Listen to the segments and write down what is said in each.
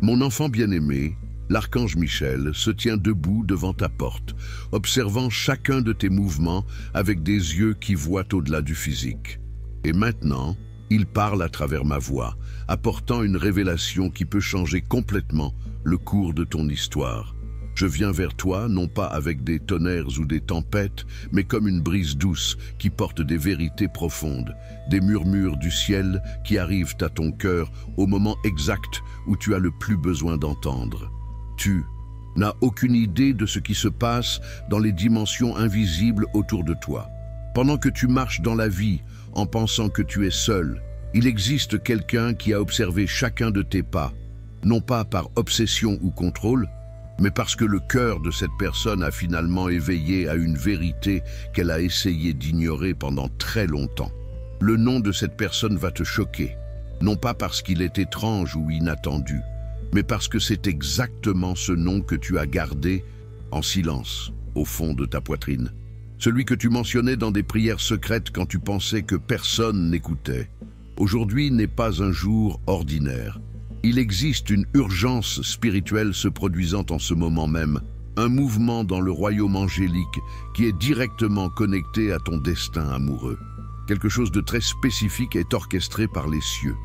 Mon enfant bien-aimé, l'archange Michel se tient debout devant ta porte, observant chacun de tes mouvements avec des yeux qui voient au-delà du physique. Et maintenant, il parle à travers ma voix, apportant une révélation qui peut changer complètement le cours de ton histoire. Je viens vers toi, non pas avec des tonnerres ou des tempêtes, mais comme une brise douce qui porte des vérités profondes, des murmures du ciel qui arrivent à ton cœur au moment exact où tu as le plus besoin d'entendre. Tu n'as aucune idée de ce qui se passe dans les dimensions invisibles autour de toi. Pendant que tu marches dans la vie en pensant que tu es seul, il existe quelqu'un qui a observé chacun de tes pas, non pas par obsession ou contrôle, mais parce que le cœur de cette personne a finalement éveillé à une vérité qu'elle a essayé d'ignorer pendant très longtemps. Le nom de cette personne va te choquer, non pas parce qu'il est étrange ou inattendu, mais parce que c'est exactement ce nom que tu as gardé en silence, au fond de ta poitrine. Celui que tu mentionnais dans des prières secrètes quand tu pensais que personne n'écoutait. Aujourd'hui n'est pas un jour ordinaire. Il existe une urgence spirituelle se produisant en ce moment même, un mouvement dans le royaume angélique qui est directement connecté à ton destin amoureux. Quelque chose de très spécifique est orchestré par les cieux.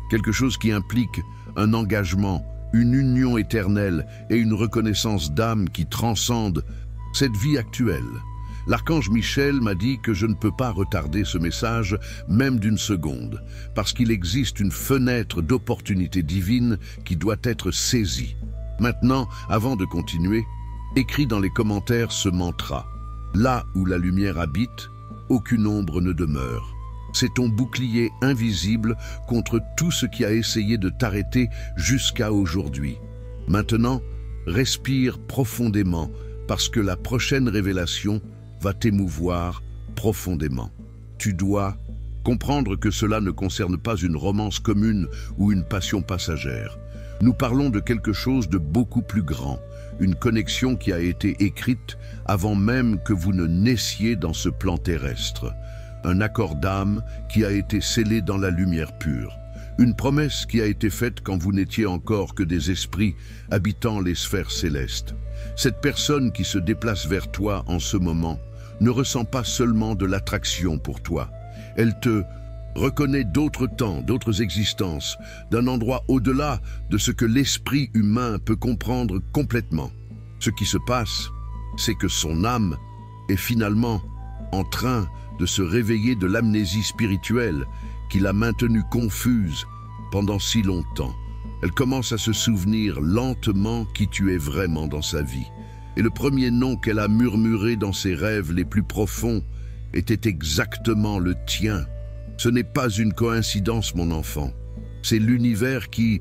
Quelque chose qui implique un engagement, une union éternelle et une reconnaissance d'âme qui transcende cette vie actuelle. L'archange Michel m'a dit que je ne peux pas retarder ce message même d'une seconde, parce qu'il existe une fenêtre d'opportunité divine qui doit être saisie. Maintenant, avant de continuer, écris dans les commentaires ce mantra. Là où la lumière habite, aucune ombre ne demeure. C'est ton bouclier invisible contre tout ce qui a essayé de t'arrêter jusqu'à aujourd'hui. Maintenant, respire profondément, parce que la prochaine révélation va t'émouvoir profondément. Tu dois comprendre que cela ne concerne pas une romance commune ou une passion passagère. Nous parlons de quelque chose de beaucoup plus grand, une connexion qui a été écrite avant même que vous ne naissiez dans ce plan terrestre, un accord d'âme qui a été scellé dans la lumière pure, une promesse qui a été faite quand vous n'étiez encore que des esprits habitant les sphères célestes. Cette personne qui se déplace vers toi en ce moment ne ressent pas seulement de l'attraction pour toi. Elle te reconnaît d'autres temps, d'autres existences, d'un endroit au-delà de ce que l'esprit humain peut comprendre complètement. Ce qui se passe, c'est que son âme est finalement en train de se réveiller de l'amnésie spirituelle qui l'a maintenue confuse pendant si longtemps. Elle commence à se souvenir lentement qui tu es vraiment dans sa vie. Et le premier nom qu'elle a murmuré dans ses rêves les plus profonds était exactement le tien. Ce n'est pas une coïncidence, mon enfant. C'est l'univers qui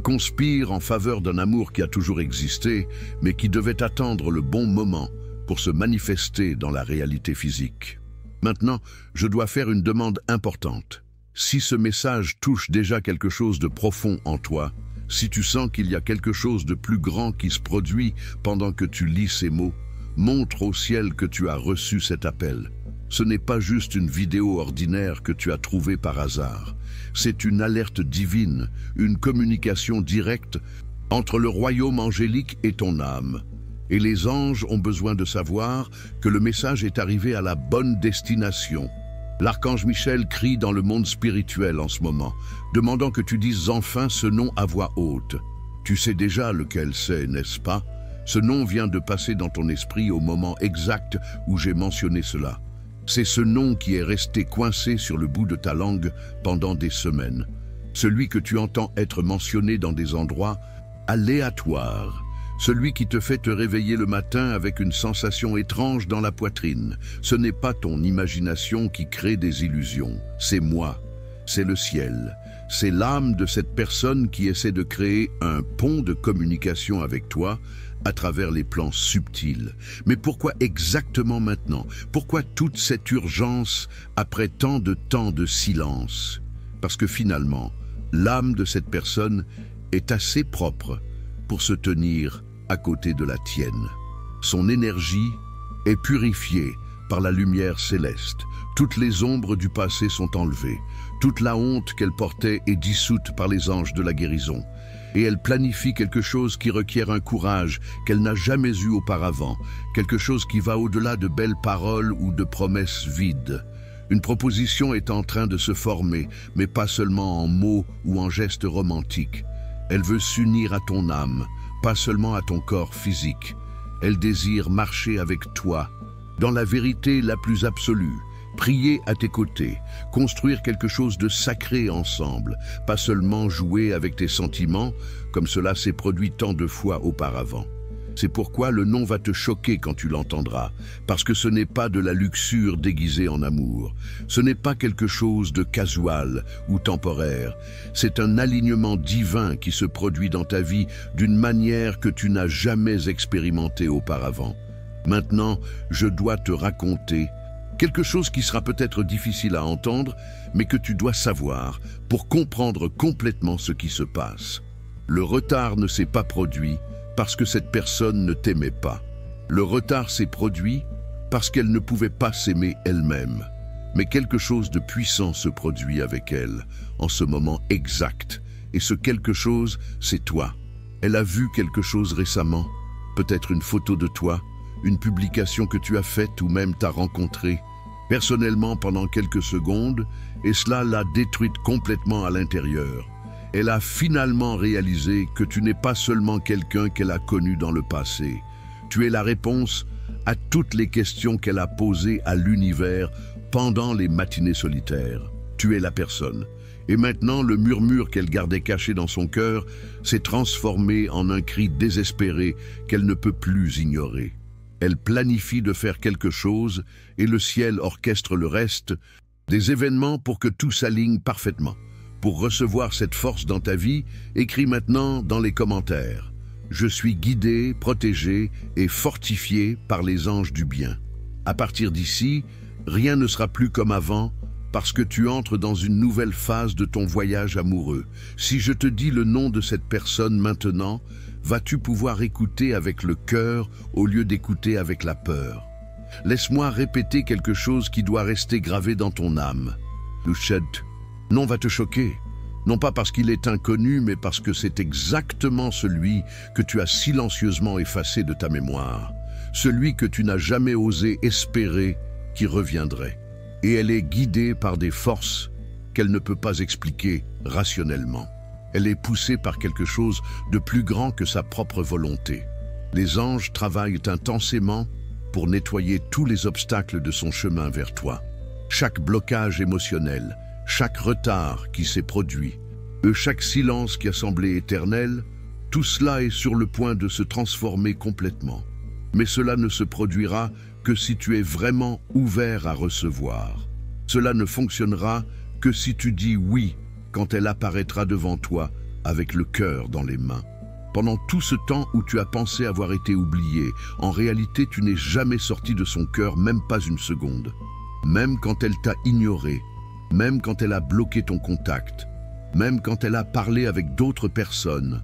conspire en faveur d'un amour qui a toujours existé, mais qui devait attendre le bon moment pour se manifester dans la réalité physique. Maintenant, je dois faire une demande importante. Si ce message touche déjà quelque chose de profond en toi, si tu sens qu'il y a quelque chose de plus grand qui se produit pendant que tu lis ces mots, montre au ciel que tu as reçu cet appel. Ce n'est pas juste une vidéo ordinaire que tu as trouvée par hasard. C'est une alerte divine, une communication directe entre le royaume angélique et ton âme. Et les anges ont besoin de savoir que le message est arrivé à la bonne destination. L'archange Michel crie dans le monde spirituel en ce moment, demandant que tu dises enfin ce nom à voix haute. Tu sais déjà lequel c'est, n'est-ce pas? Ce nom vient de passer dans ton esprit au moment exact où j'ai mentionné cela. C'est ce nom qui est resté coincé sur le bout de ta langue pendant des semaines. Celui que tu entends être mentionné dans des endroits aléatoires. Celui qui te fait te réveiller le matin avec une sensation étrange dans la poitrine. Ce n'est pas ton imagination qui crée des illusions, c'est moi, c'est le ciel. C'est l'âme de cette personne qui essaie de créer un pont de communication avec toi à travers les plans subtils. Mais pourquoi exactement maintenant? Pourquoi toute cette urgence après tant de silence? Parce que finalement, l'âme de cette personne est assez propre pour se tenir à côté de la tienne. Son énergie est purifiée par la lumière céleste. Toutes les ombres du passé sont enlevées. Toute la honte qu'elle portait est dissoute par les anges de la guérison. Et elle planifie quelque chose qui requiert un courage qu'elle n'a jamais eu auparavant, quelque chose qui va au-delà de belles paroles ou de promesses vides. Une proposition est en train de se former, mais pas seulement en mots ou en gestes romantiques. Elle veut s'unir à ton âme, pas seulement à ton corps physique. Elle désire marcher avec toi, dans la vérité la plus absolue, prier à tes côtés, construire quelque chose de sacré ensemble, pas seulement jouer avec tes sentiments, comme cela s'est produit tant de fois auparavant. C'est pourquoi le nom va te choquer quand tu l'entendras, parce que ce n'est pas de la luxure déguisée en amour. Ce n'est pas quelque chose de casual ou temporaire. C'est un alignement divin qui se produit dans ta vie d'une manière que tu n'as jamais expérimentée auparavant. Maintenant, je dois te raconter quelque chose qui sera peut-être difficile à entendre, mais que tu dois savoir pour comprendre complètement ce qui se passe. Le retard ne s'est pas produit parce que cette personne ne t'aimait pas. Le retard s'est produit parce qu'elle ne pouvait pas s'aimer elle-même. Mais quelque chose de puissant se produit avec elle, en ce moment exact. Et ce quelque chose, c'est toi. Elle a vu quelque chose récemment, peut-être une photo de toi, une publication que tu as faite ou même t'as rencontrée personnellement pendant quelques secondes, et cela l'a détruite complètement à l'intérieur. Elle a finalement réalisé que tu n'es pas seulement quelqu'un qu'elle a connu dans le passé. Tu es la réponse à toutes les questions qu'elle a posées à l'univers pendant les matinées solitaires. Tu es la personne. Et maintenant, le murmure qu'elle gardait caché dans son cœur s'est transformé en un cri désespéré qu'elle ne peut plus ignorer. Elle planifie de faire quelque chose et le ciel orchestre le reste, des événements pour que tout s'aligne parfaitement. Pour recevoir cette force dans ta vie, écris maintenant dans les commentaires. Je suis guidé, protégé et fortifié par les anges du bien. À partir d'ici, rien ne sera plus comme avant parce que tu entres dans une nouvelle phase de ton voyage amoureux. Si je te dis le nom de cette personne maintenant, vas-tu pouvoir écouter avec le cœur au lieu d'écouter avec la peur? Laisse-moi répéter quelque chose qui doit rester gravé dans ton âme. Lushed, non va te choquer, non pas parce qu'il est inconnu, mais parce que c'est exactement celui que tu as silencieusement effacé de ta mémoire, celui que tu n'as jamais osé espérer qui reviendrait. Et elle est guidée par des forces qu'elle ne peut pas expliquer rationnellement. Elle est poussée par quelque chose de plus grand que sa propre volonté. Les anges travaillent intensément pour nettoyer tous les obstacles de son chemin vers toi. Chaque blocage émotionnel, chaque retard qui s'est produit, chaque silence qui a semblé éternel, tout cela est sur le point de se transformer complètement. Mais cela ne se produira que si tu es vraiment ouvert à recevoir. Cela ne fonctionnera que si tu dis oui quand elle apparaîtra devant toi avec le cœur dans les mains. Pendant tout ce temps où tu as pensé avoir été oublié, en réalité tu n'es jamais sorti de son cœur, même pas une seconde. Même quand elle t'a ignoré, même quand elle a bloqué ton contact, même quand elle a parlé avec d'autres personnes,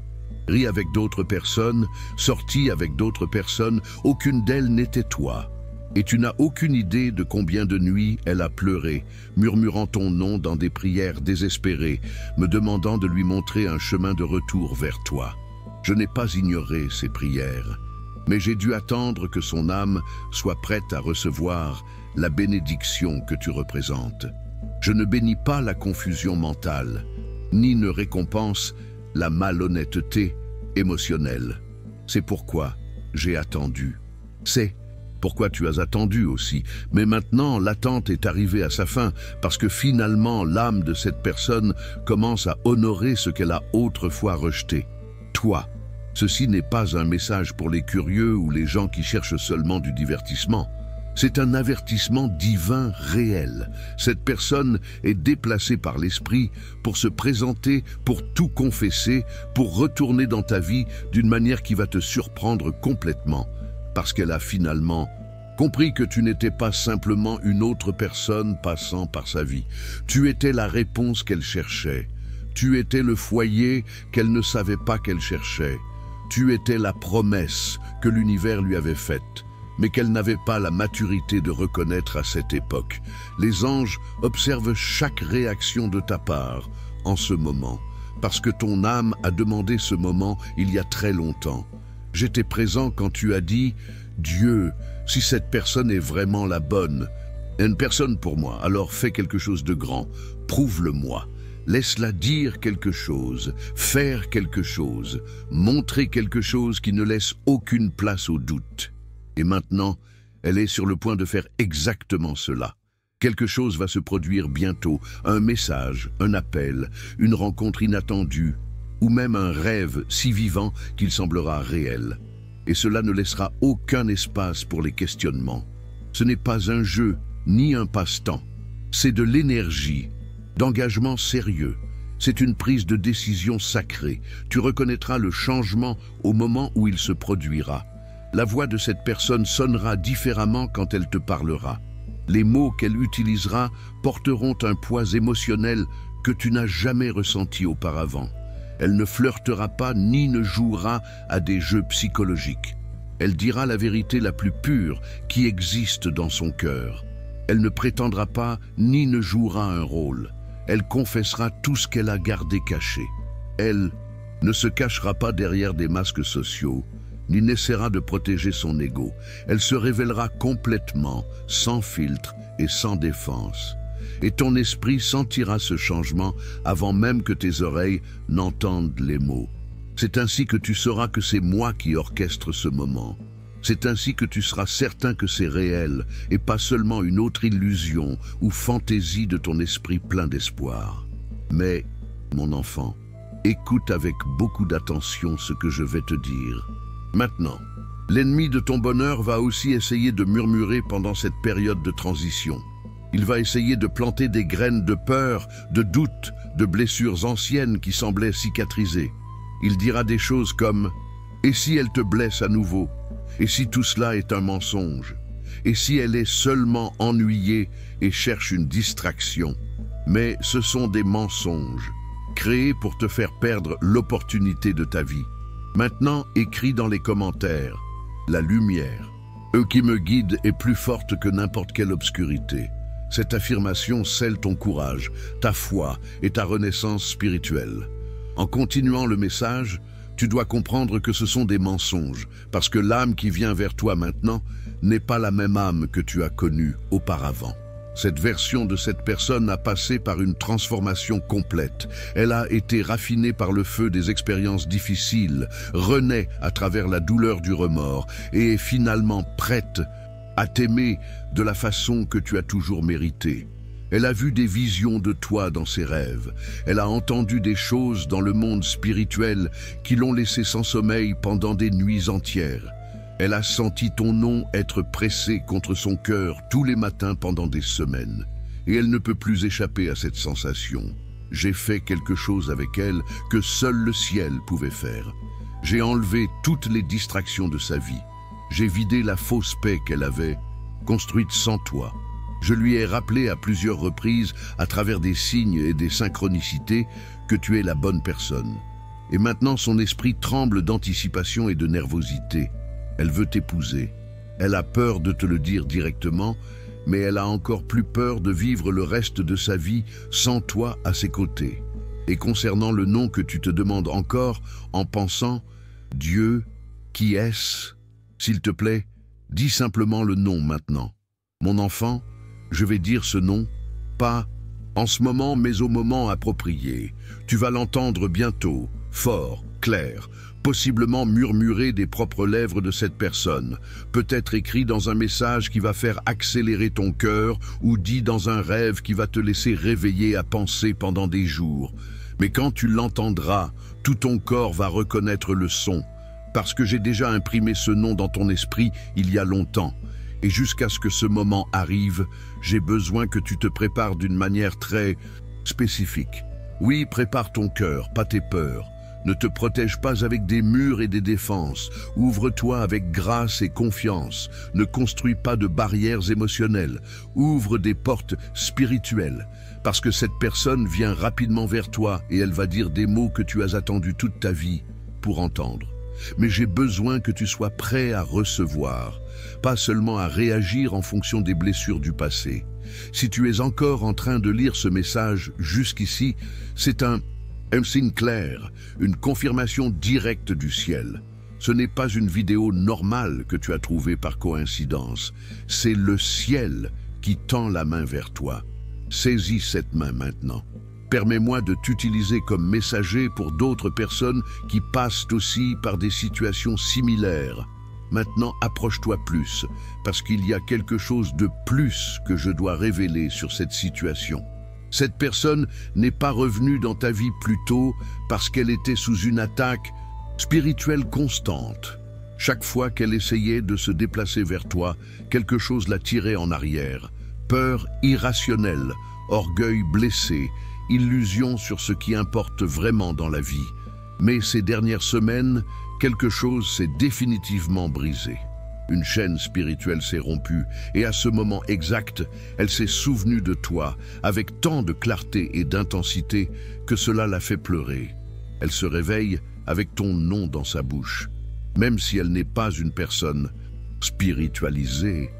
ri avec d'autres personnes, sorti avec d'autres personnes, aucune d'elles n'était toi. Et tu n'as aucune idée de combien de nuits elle a pleuré, murmurant ton nom dans des prières désespérées, me demandant de lui montrer un chemin de retour vers toi. Je n'ai pas ignoré ses prières, mais j'ai dû attendre que son âme soit prête à recevoir la bénédiction que tu représentes. Je ne bénis pas la confusion mentale, ni ne récompense la malhonnêteté émotionnelle. C'est pourquoi j'ai attendu. C'est pourquoi tu as attendu aussi. Mais maintenant, l'attente est arrivée à sa fin, parce que finalement, l'âme de cette personne commence à honorer ce qu'elle a autrefois rejeté. Toi. Ceci n'est pas un message pour les curieux ou les gens qui cherchent seulement du divertissement. C'est un avertissement divin réel. Cette personne est déplacée par l'esprit pour se présenter, pour tout confesser, pour retourner dans ta vie d'une manière qui va te surprendre complètement, parce qu'elle a finalement compris que tu n'étais pas simplement une autre personne passant par sa vie. Tu étais la réponse qu'elle cherchait. Tu étais le foyer qu'elle ne savait pas qu'elle cherchait. Tu étais la promesse que l'univers lui avait faite. mais qu'elle n'avait pas la maturité de reconnaître à cette époque. Les anges observent chaque réaction de ta part en ce moment, parce que ton âme a demandé ce moment il y a très longtemps. J'étais présent quand tu as dit « Dieu, si cette personne est vraiment la bonne, une personne pour moi, alors fais quelque chose de grand, prouve-le-moi. Laisse-la dire quelque chose, faire quelque chose, montrer quelque chose qui ne laisse aucune place au doute. » Et maintenant, elle est sur le point de faire exactement cela. Quelque chose va se produire bientôt, un message, un appel, une rencontre inattendue, ou même un rêve si vivant qu'il semblera réel. Et cela ne laissera aucun espace pour les questionnements. Ce n'est pas un jeu, ni un passe-temps. C'est de l'énergie, d'engagement sérieux. C'est une prise de décision sacrée. Tu reconnaîtras le changement au moment où il se produira. La voix de cette personne sonnera différemment quand elle te parlera. Les mots qu'elle utilisera porteront un poids émotionnel que tu n'as jamais ressenti auparavant. Elle ne flirtera pas ni ne jouera à des jeux psychologiques. Elle dira la vérité la plus pure qui existe dans son cœur. Elle ne prétendra pas ni ne jouera un rôle. Elle confessera tout ce qu'elle a gardé caché. Elle ne se cachera pas derrière des masques sociaux, ni n'essaiera de protéger son ego. Elle se révélera complètement, sans filtre et sans défense. Et ton esprit sentira ce changement avant même que tes oreilles n'entendent les mots. C'est ainsi que tu sauras que c'est moi qui orchestre ce moment. C'est ainsi que tu seras certain que c'est réel et pas seulement une autre illusion ou fantaisie de ton esprit plein d'espoir. Mais, mon enfant, écoute avec beaucoup d'attention ce que je vais te dire. Maintenant, l'ennemi de ton bonheur va aussi essayer de murmurer pendant cette période de transition. Il va essayer de planter des graines de peur, de doute, de blessures anciennes qui semblaient cicatrisées. Il dira des choses comme « Et si elle te blesse à nouveau ? Et si tout cela est un mensonge ? Et si elle est seulement ennuyée et cherche une distraction ?» Mais ce sont des mensonges, créés pour te faire perdre l'opportunité de ta vie. Maintenant, écris dans les commentaires « La lumière, eux qui me guident, est plus forte que n'importe quelle obscurité. » Cette affirmation scelle ton courage, ta foi et ta renaissance spirituelle. En continuant le message, tu dois comprendre que ce sont des mensonges, parce que l'âme qui vient vers toi maintenant n'est pas la même âme que tu as connue auparavant. Cette version de cette personne a passé par une transformation complète. Elle a été raffinée par le feu des expériences difficiles, renaît à travers la douleur du remords et est finalement prête à t'aimer de la façon que tu as toujours mérité. Elle a vu des visions de toi dans ses rêves. Elle a entendu des choses dans le monde spirituel qui l'ont laissé sans sommeil pendant des nuits entières. Elle a senti ton nom être pressé contre son cœur tous les matins pendant des semaines. Et elle ne peut plus échapper à cette sensation. J'ai fait quelque chose avec elle que seul le ciel pouvait faire. J'ai enlevé toutes les distractions de sa vie. J'ai vidé la fausse paix qu'elle avait, construite sans toi. Je lui ai rappelé à plusieurs reprises, à travers des signes et des synchronicités, que tu es la bonne personne. Et maintenant son esprit tremble d'anticipation et de nervosité. Elle veut t'épouser. Elle a peur de te le dire directement, mais elle a encore plus peur de vivre le reste de sa vie sans toi à ses côtés. Et concernant le nom que tu te demandes encore, en pensant « Dieu, qui est-ce ?» S'il te plaît, dis simplement le nom maintenant. Mon enfant, je vais dire ce nom, pas en ce moment, mais au moment approprié. Tu vas l'entendre bientôt, fort, clair, possiblement murmuré des propres lèvres de cette personne, peut-être écrit dans un message qui va faire accélérer ton cœur ou dit dans un rêve qui va te laisser réveiller à penser pendant des jours. Mais quand tu l'entendras, tout ton corps va reconnaître le son, parce que j'ai déjà imprimé ce nom dans ton esprit il y a longtemps. Et jusqu'à ce que ce moment arrive, j'ai besoin que tu te prépares d'une manière très spécifique. Oui, prépare ton cœur, pas tes peurs. Ne te protège pas avec des murs et des défenses. Ouvre-toi avec grâce et confiance. Ne construis pas de barrières émotionnelles. Ouvre des portes spirituelles. Parce que cette personne vient rapidement vers toi et elle va dire des mots que tu as attendus toute ta vie pour entendre. mais j'ai besoin que tu sois prêt à recevoir, pas seulement à réagir en fonction des blessures du passé. Si tu es encore en train de lire ce message jusqu'ici, c'est un signe clair, une confirmation directe du ciel. Ce n'est pas une vidéo normale que tu as trouvée par coïncidence, c'est le ciel qui tend la main vers toi. Saisis cette main maintenant. Permets-moi de t'utiliser comme messager pour d'autres personnes qui passent aussi par des situations similaires. Maintenant, approche-toi plus, parce qu'il y a quelque chose de plus que je dois révéler sur cette situation. Cette personne n'est pas revenue dans ta vie plus tôt parce qu'elle était sous une attaque spirituelle constante. Chaque fois qu'elle essayait de se déplacer vers toi, quelque chose la tirait en arrière. Peur irrationnelle, orgueil blessé, illusion sur ce qui importe vraiment dans la vie. Mais ces dernières semaines, quelque chose s'est définitivement brisé. Une chaîne spirituelle s'est rompue et à ce moment exact, elle s'est souvenue de toi avec tant de clarté et d'intensité que cela l'a fait pleurer. Elle se réveille avec ton nom dans sa bouche. Même si elle n'est pas une personne spiritualisée,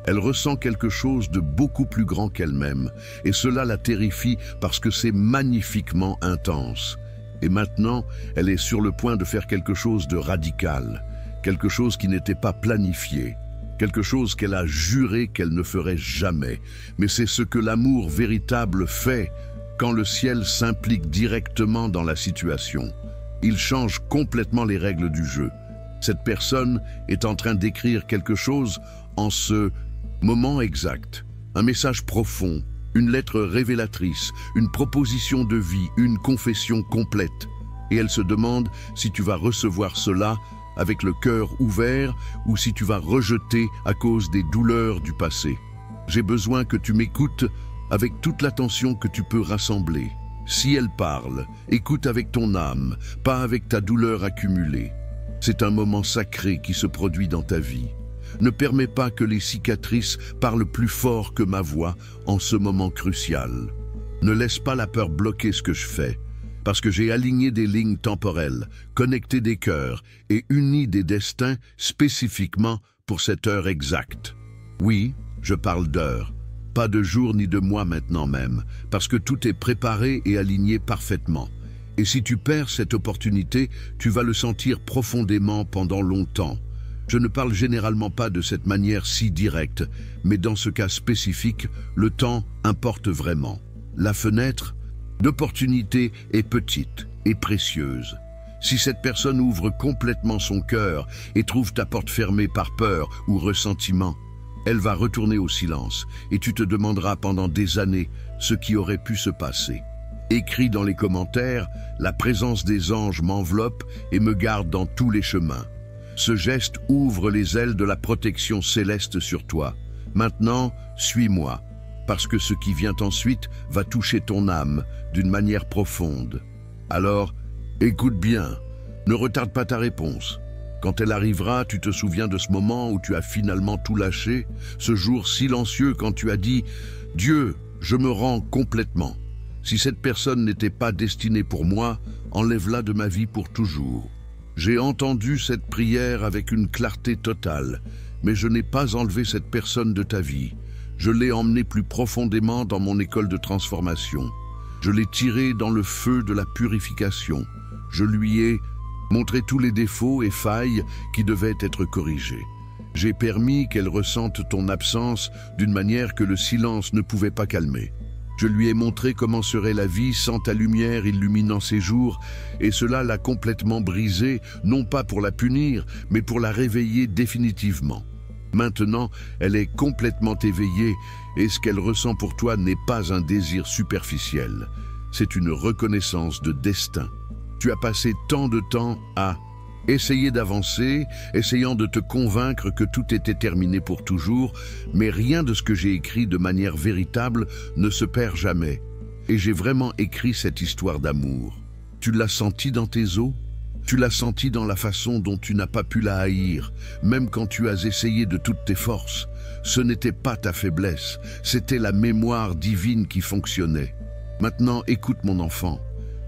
elle ressent quelque chose de beaucoup plus grand qu'elle-même et cela la terrifie parce que c'est magnifiquement intense. Et maintenant, elle est sur le point de faire quelque chose de radical, quelque chose qui n'était pas planifié, quelque chose qu'elle a juré qu'elle ne ferait jamais. Mais c'est ce que l'amour véritable fait quand le ciel s'implique directement dans la situation. Il change complètement les règles du jeu. Cette personne est en train d'écrire quelque chose en ce moment exact, un message profond, une lettre révélatrice, une proposition de vie, une confession complète. Et elle se demande si tu vas recevoir cela avec le cœur ouvert ou si tu vas rejeter à cause des douleurs du passé. J'ai besoin que tu m'écoutes avec toute l'attention que tu peux rassembler. Si elle parle, écoute avec ton âme, pas avec ta douleur accumulée. C'est un moment sacré qui se produit dans ta vie. Ne permets pas que les cicatrices parlent plus fort que ma voix en ce moment crucial. Ne laisse pas la peur bloquer ce que je fais, parce que j'ai aligné des lignes temporelles, connecté des cœurs et uni des destins spécifiquement pour cette heure exacte. Oui, je parle d'heure, pas de jour ni de mois maintenant même, parce que tout est préparé et aligné parfaitement. Et si tu perds cette opportunité, tu vas le sentir profondément pendant longtemps. Je ne parle généralement pas de cette manière si directe, mais dans ce cas spécifique, le temps importe vraiment. La fenêtre d'opportunité est petite et précieuse. Si cette personne ouvre complètement son cœur et trouve ta porte fermée par peur ou ressentiment, elle va retourner au silence et tu te demanderas pendant des années ce qui aurait pu se passer. Écris dans les commentaires, la présence des anges m'enveloppe et me garde dans tous les chemins. Ce geste ouvre les ailes de la protection céleste sur toi. Maintenant, suis-moi, parce que ce qui vient ensuite va toucher ton âme d'une manière profonde. Alors, écoute bien, ne retarde pas ta réponse. Quand elle arrivera, tu te souviens de ce moment où tu as finalement tout lâché, ce jour silencieux quand tu as dit « Dieu, je me rends complètement. Si cette personne n'était pas destinée pour moi, enlève-la de ma vie pour toujours. » J'ai entendu cette prière avec une clarté totale, mais je n'ai pas enlevé cette personne de ta vie. Je l'ai emmenée plus profondément dans mon école de transformation. Je l'ai tirée dans le feu de la purification. Je lui ai montré tous les défauts et failles qui devaient être corrigés. J'ai permis qu'elle ressente ton absence d'une manière que le silence ne pouvait pas calmer. Je lui ai montré comment serait la vie sans ta lumière illuminant ses jours, et cela l'a complètement brisée, non pas pour la punir, mais pour la réveiller définitivement. Maintenant, elle est complètement éveillée, et ce qu'elle ressent pour toi n'est pas un désir superficiel. C'est une reconnaissance de destin. Tu as passé tant de temps à essayer d'avancer, essayant de te convaincre que tout était terminé pour toujours, mais rien de ce que j'ai écrit de manière véritable ne se perd jamais. Et j'ai vraiment écrit cette histoire d'amour. Tu l'as senti dans tes os? Tu l'as senti dans la façon dont tu n'as pas pu la haïr, même quand tu as essayé de toutes tes forces. Ce n'était pas ta faiblesse, c'était la mémoire divine qui fonctionnait. Maintenant, écoute mon enfant,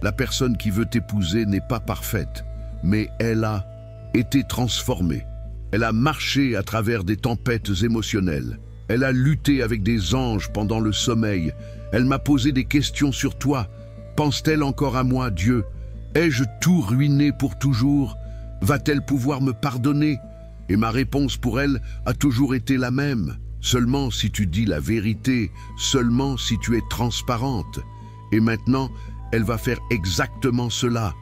la personne qui veut t'épouser n'est pas parfaite, mais elle a été transformée. Elle a marché à travers des tempêtes émotionnelles. Elle a lutté avec des anges pendant le sommeil. Elle m'a posé des questions sur toi. Pense-t-elle encore à moi, Dieu? Ai-je tout ruiné pour toujours? Va-t-elle pouvoir me pardonner? Et ma réponse pour elle a toujours été la même. Seulement si tu dis la vérité, seulement si tu es transparente. Et maintenant, elle va faire exactement cela.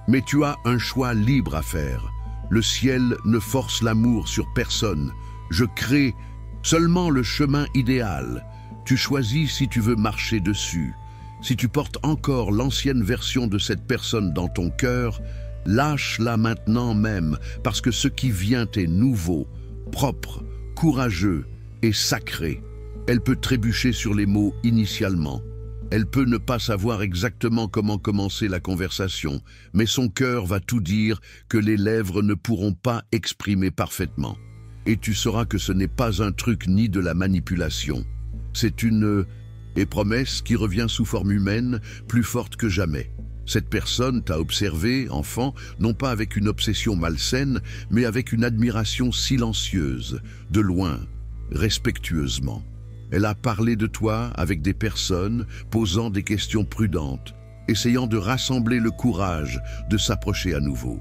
Mais tu as un choix libre à faire. Le ciel ne force l'amour sur personne. Je crée seulement le chemin idéal. Tu choisis si tu veux marcher dessus. Si tu portes encore l'ancienne version de cette personne dans ton cœur, lâche-la maintenant même, parce que ce qui vient est nouveau, propre, courageux et sacré. Elle peut trébucher sur les mots initialement. Elle peut ne pas savoir exactement comment commencer la conversation, mais son cœur va tout dire que les lèvres ne pourront pas exprimer parfaitement. Et tu sauras que ce n'est pas un truc ni de la manipulation. C'est une promesse qui revient sous forme humaine, plus forte que jamais. Cette personne t'a observé, enfant, non pas avec une obsession malsaine, mais avec une admiration silencieuse, de loin, respectueusement. Elle a parlé de toi avec des personnes, posant des questions prudentes, essayant de rassembler le courage de s'approcher à nouveau.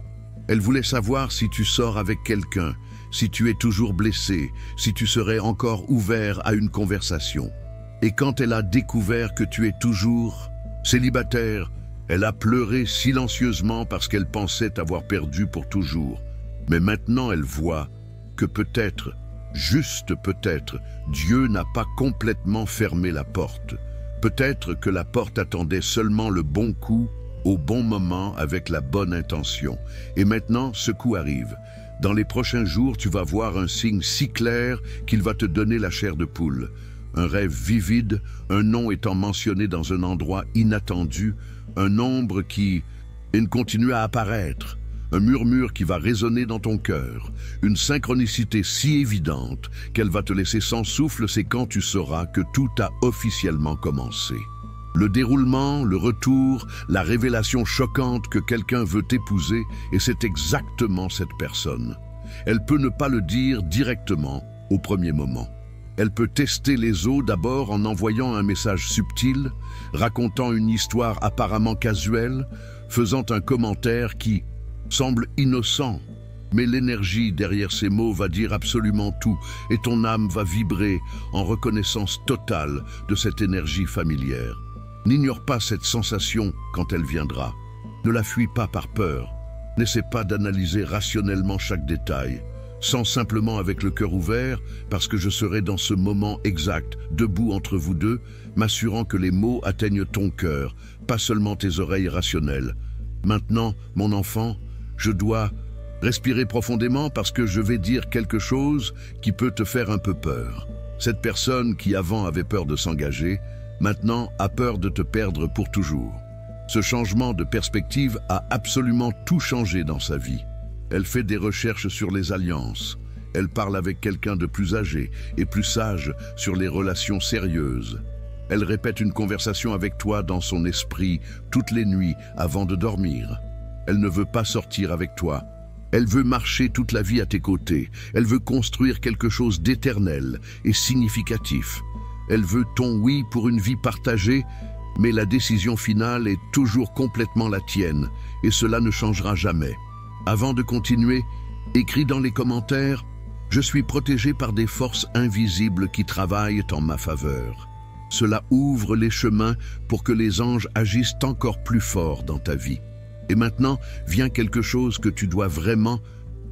Elle voulait savoir si tu sors avec quelqu'un, si tu es toujours blessé, si tu serais encore ouvert à une conversation. Et quand elle a découvert que tu es toujours célibataire, elle a pleuré silencieusement parce qu'elle pensait t'avoir perdu pour toujours. Mais maintenant elle voit que peut-être, juste peut-être, Dieu n'a pas complètement fermé la porte. Peut-être que la porte attendait seulement le bon coup, au bon moment, avec la bonne intention. Et maintenant, ce coup arrive. Dans les prochains jours, tu vas voir un signe si clair qu'il va te donner la chair de poule. Un rêve vivide, un nom étant mentionné dans un endroit inattendu, un ombre qui continue à apparaître, un murmure qui va résonner dans ton cœur, une synchronicité si évidente qu'elle va te laisser sans souffle, c'est quand tu sauras que tout a officiellement commencé. Le déroulement, le retour, la révélation choquante que quelqu'un veut t'épouser, et c'est exactement cette personne. Elle peut ne pas le dire directement au premier moment. Elle peut tester les eaux d'abord en envoyant un message subtil, racontant une histoire apparemment casuelle, faisant un commentaire qui semble innocent, mais l'énergie derrière ces mots va dire absolument tout et ton âme va vibrer en reconnaissance totale de cette énergie familière. N'ignore pas cette sensation quand elle viendra. Ne la fuis pas par peur. N'essaie pas d'analyser rationnellement chaque détail. Sens simplement avec le cœur ouvert, parce que je serai dans ce moment exact, debout entre vous deux, m'assurant que les mots atteignent ton cœur, pas seulement tes oreilles rationnelles. Maintenant, mon enfant, je dois respirer profondément parce que je vais dire quelque chose qui peut te faire un peu peur. Cette personne qui avant avait peur de s'engager, maintenant a peur de te perdre pour toujours. Ce changement de perspective a absolument tout changé dans sa vie. Elle fait des recherches sur les alliances. Elle parle avec quelqu'un de plus âgé et plus sage sur les relations sérieuses. Elle répète une conversation avec toi dans son esprit toutes les nuits avant de dormir. Elle ne veut pas sortir avec toi. Elle veut marcher toute la vie à tes côtés. Elle veut construire quelque chose d'éternel et significatif. Elle veut ton oui pour une vie partagée, mais la décision finale est toujours complètement la tienne et cela ne changera jamais. Avant de continuer, écris dans les commentaires « Je suis protégé par des forces invisibles qui travaillent en ma faveur ». Cela ouvre les chemins pour que les anges agissent encore plus fort dans ta vie. Et maintenant, vient quelque chose que tu dois vraiment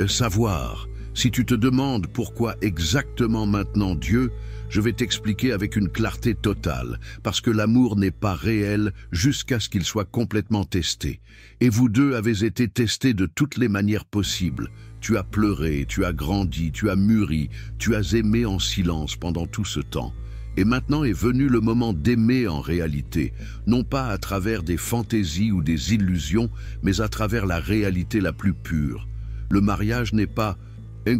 savoir. Si tu te demandes pourquoi exactement maintenant Dieu, je vais t'expliquer avec une clarté totale, parce que l'amour n'est pas réel jusqu'à ce qu'il soit complètement testé. Et vous deux avez été testés de toutes les manières possibles. Tu as pleuré, tu as grandi, tu as mûri, tu as aimé en silence pendant tout ce temps. Et maintenant est venu le moment d'aimer en réalité, non pas à travers des fantaisies ou des illusions, mais à travers la réalité la plus pure. Le mariage n'est pas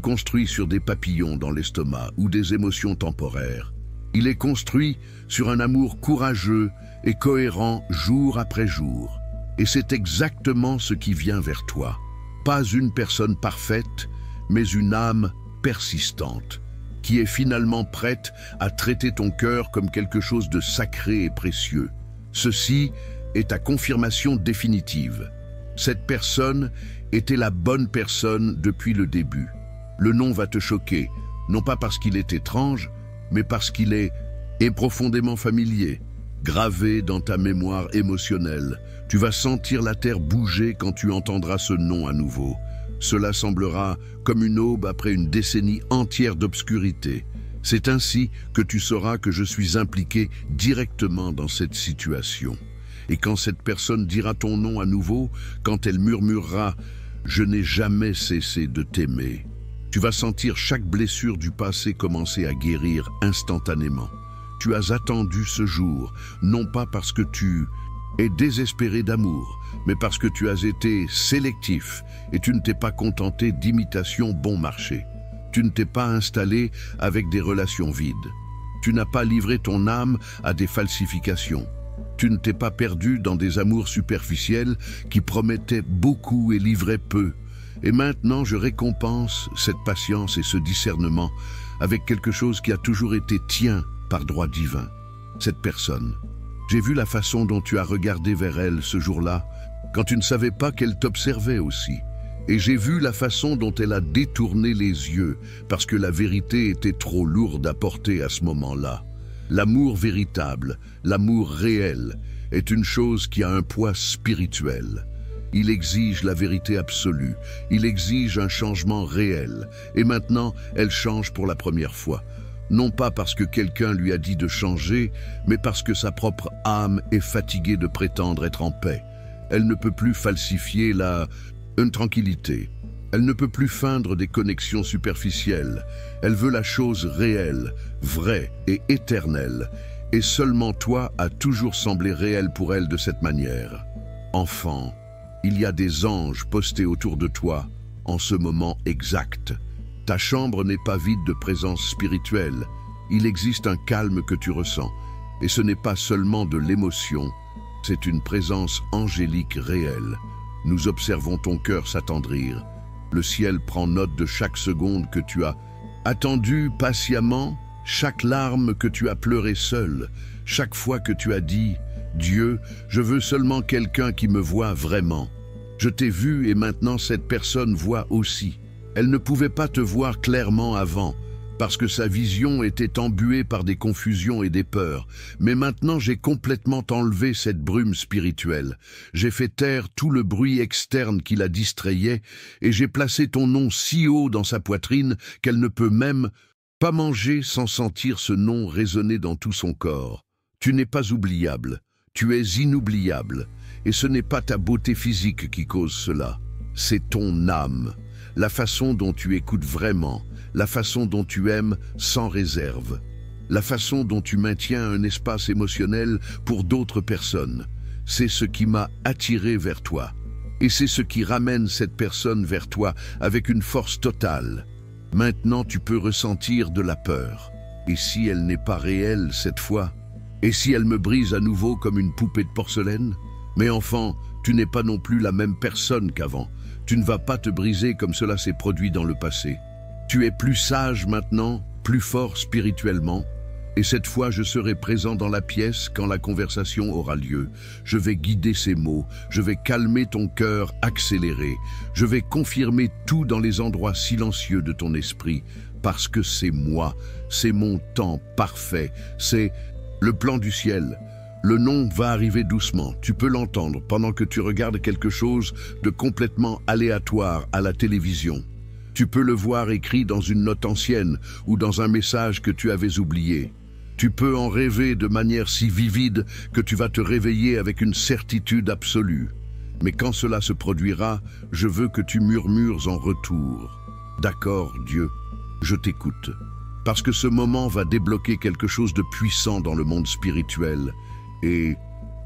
construit sur des papillons dans l'estomac ou des émotions temporaires. Il est construit sur un amour courageux et cohérent jour après jour. Et c'est exactement ce qui vient vers toi. Pas une personne parfaite, mais une âme persistante, qui est finalement prête à traiter ton cœur comme quelque chose de sacré et précieux. Ceci est ta confirmation définitive. Cette personne était la bonne personne depuis le début. Le nom va te choquer, non pas parce qu'il est étrange, mais parce qu'il est profondément familier, gravé dans ta mémoire émotionnelle. Tu vas sentir la terre bouger quand tu entendras ce nom à nouveau. Cela semblera comme une aube après une décennie entière d'obscurité. C'est ainsi que tu sauras que je suis impliqué directement dans cette situation. Et quand cette personne dira ton nom à nouveau, quand elle murmurera « Je n'ai jamais cessé de t'aimer », tu vas sentir chaque blessure du passé commencer à guérir instantanément. Tu as attendu ce jour, non pas parce que tu es désespéré d'amour, mais parce que tu as été sélectif et tu ne t'es pas contenté d'imitations bon marché. Tu ne t'es pas installé avec des relations vides. Tu n'as pas livré ton âme à des falsifications. Tu ne t'es pas perdu dans des amours superficiels qui promettaient beaucoup et livraient peu. Et maintenant, je récompense cette patience et ce discernement avec quelque chose qui a toujours été tien par droit divin. Cette personne. J'ai vu la façon dont tu as regardé vers elle ce jour-là, quand tu ne savais pas qu'elle t'observait aussi. Et j'ai vu la façon dont elle a détourné les yeux, parce que la vérité était trop lourde à porter à ce moment-là. L'amour véritable, l'amour réel, est une chose qui a un poids spirituel. Il exige la vérité absolue, il exige un changement réel. Et maintenant, elle change pour la première fois. Non pas parce que quelqu'un lui a dit de changer, mais parce que sa propre âme est fatiguée de prétendre être en paix. Elle ne peut plus falsifier une tranquillité. Elle ne peut plus feindre des connexions superficielles. Elle veut la chose réelle, vraie et éternelle. Et seulement toi as toujours semblé réel pour elle de cette manière. Enfant, il y a des anges postés autour de toi en ce moment exact. Ta chambre n'est pas vide de présence spirituelle. Il existe un calme que tu ressens. Et ce n'est pas seulement de l'émotion, c'est une présence angélique réelle. Nous observons ton cœur s'attendrir. Le ciel prend note de chaque seconde que tu as attendu patiemment, chaque larme que tu as pleuré seul, chaque fois que tu as dit « Dieu, je veux seulement quelqu'un qui me voit vraiment. Je t'ai vu et maintenant cette personne voit aussi. » Elle ne pouvait pas te voir clairement avant, parce que sa vision était embuée par des confusions et des peurs. Mais maintenant, j'ai complètement enlevé cette brume spirituelle. J'ai fait taire tout le bruit externe qui la distrayait, et j'ai placé ton nom si haut dans sa poitrine qu'elle ne peut même pas manger sans sentir ce nom résonner dans tout son corps. Tu n'es pas oubliable, tu es inoubliable, et ce n'est pas ta beauté physique qui cause cela, c'est ton âme. La façon dont tu écoutes vraiment, la façon dont tu aimes sans réserve, la façon dont tu maintiens un espace émotionnel pour d'autres personnes, c'est ce qui m'a attiré vers toi. Et c'est ce qui ramène cette personne vers toi avec une force totale. Maintenant, tu peux ressentir de la peur. Et si elle n'est pas réelle cette fois? Et si elle me brise à nouveau comme une poupée de porcelaine? Mais enfant, tu n'es pas non plus la même personne qu'avant. Tu ne vas pas te briser comme cela s'est produit dans le passé. Tu es plus sage maintenant, plus fort spirituellement. Et cette fois, je serai présent dans la pièce quand la conversation aura lieu. Je vais guider ces mots, je vais calmer ton cœur accéléré. Je vais confirmer tout dans les endroits silencieux de ton esprit. Parce que c'est moi, c'est mon temps parfait, c'est le plan du ciel. Le nom va arriver doucement, tu peux l'entendre pendant que tu regardes quelque chose de complètement aléatoire à la télévision. Tu peux le voir écrit dans une note ancienne ou dans un message que tu avais oublié. Tu peux en rêver de manière si vivide que tu vas te réveiller avec une certitude absolue. Mais quand cela se produira, je veux que tu murmures en retour. D'accord, Dieu, je t'écoute. Parce que ce moment va débloquer quelque chose de puissant dans le monde spirituel. Et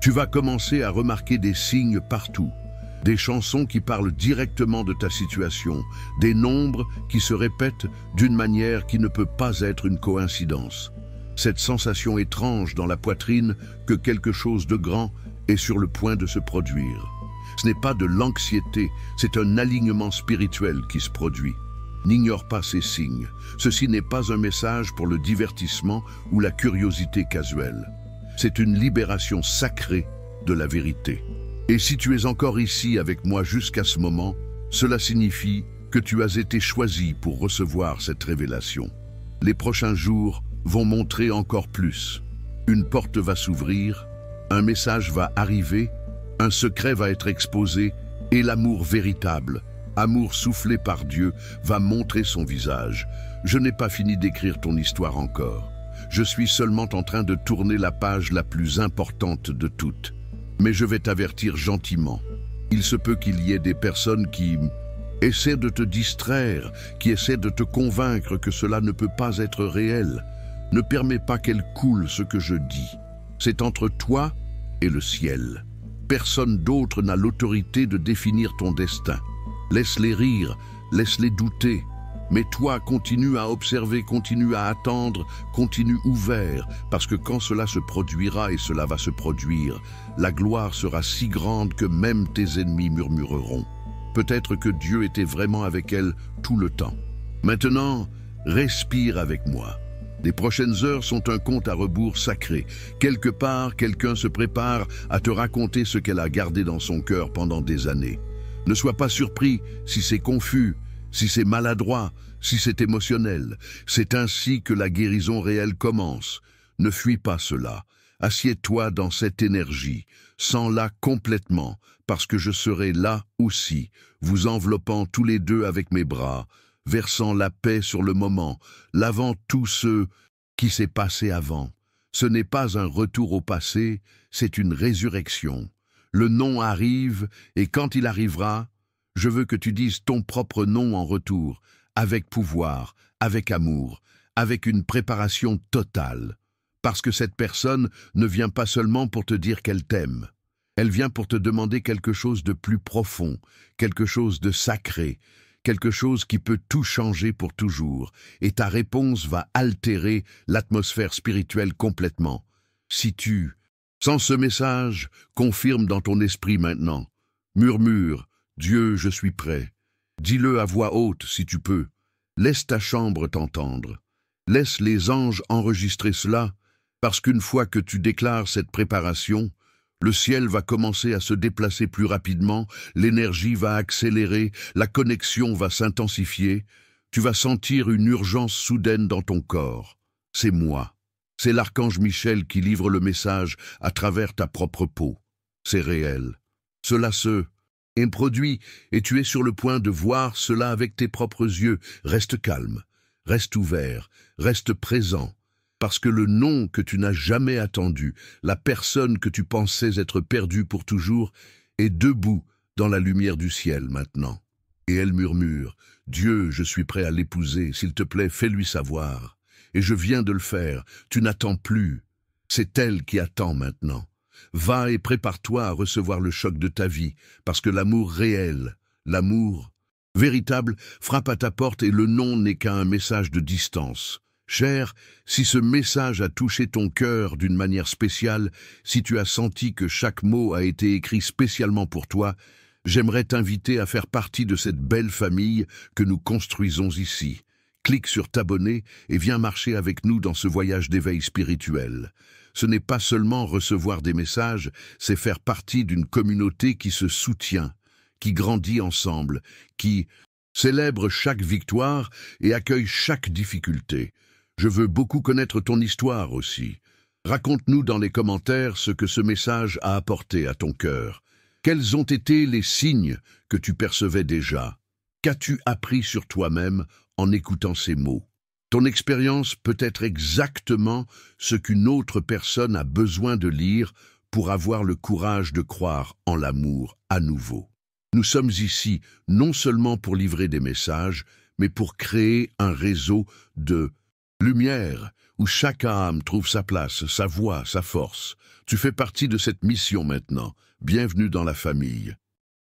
tu vas commencer à remarquer des signes partout, des chansons qui parlent directement de ta situation, des nombres qui se répètent d'une manière qui ne peut pas être une coïncidence. Cette sensation étrange dans la poitrine que quelque chose de grand est sur le point de se produire. Ce n'est pas de l'anxiété, c'est un alignement spirituel qui se produit. N'ignore pas ces signes. Ceci n'est pas un message pour le divertissement ou la curiosité casuelle. C'est une libération sacrée de la vérité. Et si tu es encore ici avec moi jusqu'à ce moment, cela signifie que tu as été choisi pour recevoir cette révélation. Les prochains jours vont montrer encore plus. Une porte va s'ouvrir, un message va arriver, un secret va être exposé et l'amour véritable, amour soufflé par Dieu, va montrer son visage. Je n'ai pas fini d'écrire ton histoire encore. Je suis seulement en train de tourner la page la plus importante de toutes. Mais je vais t'avertir gentiment. Il se peut qu'il y ait des personnes qui essaient de te distraire, qui essaient de te convaincre que cela ne peut pas être réel. Ne permets pas qu'elle coule ce que je dis. C'est entre toi et le ciel. Personne d'autre n'a l'autorité de définir ton destin. Laisse-les rire, laisse-les douter. Mais toi, continue à observer, continue à attendre, continue ouvert, parce que quand cela se produira, et cela va se produire, la gloire sera si grande que même tes ennemis murmureront. Peut-être que Dieu était vraiment avec elle tout le temps. Maintenant, respire avec moi. Les prochaines heures sont un compte à rebours sacré. Quelque part, quelqu'un se prépare à te raconter ce qu'elle a gardé dans son cœur pendant des années. Ne sois pas surpris si c'est confus, si c'est maladroit, si c'est émotionnel. C'est ainsi que la guérison réelle commence. Ne fuis pas cela. Assieds-toi dans cette énergie. Sens-la complètement, parce que je serai là aussi, vous enveloppant tous les deux avec mes bras, versant la paix sur le moment, lavant tout ce qui s'est passé avant. Ce n'est pas un retour au passé, c'est une résurrection. Le nom arrive, et quand il arrivera, je veux que tu dises ton propre nom en retour, avec pouvoir, avec amour, avec une préparation totale. Parce que cette personne ne vient pas seulement pour te dire qu'elle t'aime. Elle vient pour te demander quelque chose de plus profond, quelque chose de sacré, quelque chose qui peut tout changer pour toujours. Et ta réponse va altérer l'atmosphère spirituelle complètement. Si tu, sans ce message, confirme dans ton esprit maintenant. Murmure, Dieu, je suis prêt. Dis-le à voix haute si tu peux. Laisse ta chambre t'entendre. Laisse les anges enregistrer cela, parce qu'une fois que tu déclares cette préparation, le ciel va commencer à se déplacer plus rapidement, l'énergie va accélérer, la connexion va s'intensifier, tu vas sentir une urgence soudaine dans ton corps. C'est moi. C'est l'archange Michel qui livre le message à travers ta propre peau. C'est réel. Cela se produit et tu es sur le point de voir cela avec tes propres yeux. Reste calme, reste ouvert, reste présent. Parce que le nom que tu n'as jamais attendu, la personne que tu pensais être perdue pour toujours, est debout dans la lumière du ciel maintenant. Et elle murmure, « Dieu, je suis prêt à l'épouser, s'il te plaît, fais-lui savoir. » Et je viens de le faire, tu n'attends plus. C'est elle qui attend maintenant. Va et prépare-toi à recevoir le choc de ta vie, parce que l'amour réel, l'amour véritable, frappe à ta porte et le nom n'est qu'un message de distance. Cher, si ce message a touché ton cœur d'une manière spéciale, si tu as senti que chaque mot a été écrit spécialement pour toi, j'aimerais t'inviter à faire partie de cette belle famille que nous construisons ici. Clique sur t'abonner et viens marcher avec nous dans ce voyage d'éveil spirituel. Ce n'est pas seulement recevoir des messages, c'est faire partie d'une communauté qui se soutient, qui grandit ensemble, qui célèbre chaque victoire et accueille chaque difficulté. Je veux beaucoup connaître ton histoire aussi. Raconte-nous dans les commentaires ce que ce message a apporté à ton cœur. Quels ont été les signes que tu percevais déjà? Qu'as-tu appris sur toi-même en écoutant ces mots? Ton expérience peut être exactement ce qu'une autre personne a besoin de lire pour avoir le courage de croire en l'amour à nouveau. Nous sommes ici non seulement pour livrer des messages, mais pour créer un réseau de lumière, où chaque âme trouve sa place, sa voix, sa force. Tu fais partie de cette mission maintenant. Bienvenue dans la famille.